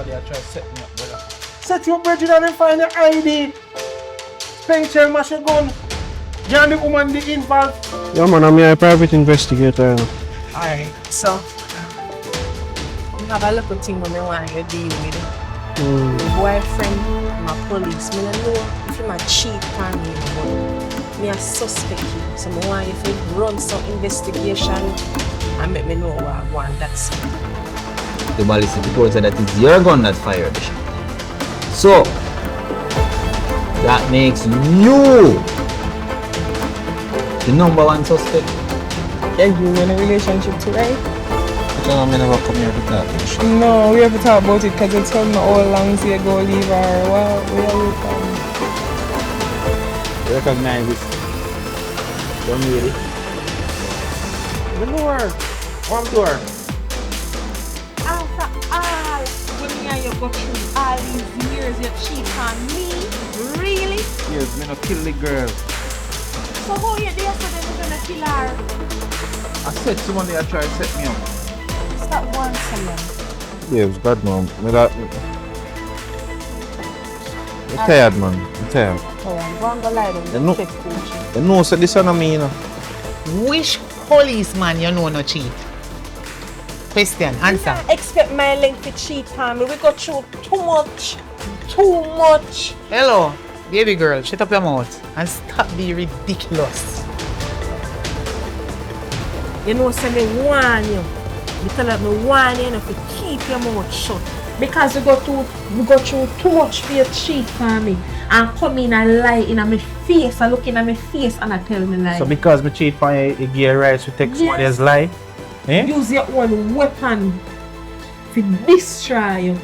somebody I try to set me up, brother. Set you up, Bridget, and then find your ID. Spencer, machine gun. You're the woman the involved. Yeah, man, I'm a private investigator. Alright, so I have a little thing that I want you to deal with. My boyfriend, my police, I don't know if he's a cheat on me, but me a suspect him. So I want you to run some investigation and make me know what I want. That's it. The ballistic report said that it's your gun that fired the shot. So that makes you the #1 suspect. Yeah, you in a relationship too, right? I never come here to talk. No, we have to talk about it because you told me all long ago leave her. Well, where are you from? Recognize this. Don't really. I know her. Come to her. After all, when me and you go through all these years, you cheat on me? Really? Yes, me no kill the girl. So how you there so then you're gonna kill her? I said somebody I try to set me up. Stop one second. Yeah, it's God, man. I'm tired, man. I'm tired. Oh, I'm going to lie down. You know, Check coach. you know, so this one of me, you know. Which policeman you know no cheat? Question, answer. I expect my length to cheat on me. We go through too much. Too much. Hello, baby girl, shut up your mouth and stop being ridiculous. You know, say me warn you. Me tell you, me warn you enough to keep your mouth shut. Because we go through too much for you to cheat on me. And come in and lie in my face and look in my face and I tell me lie. So because me cheat on you, you give rights to take somebody's lie? Eh? Use your own weapon to destroy you.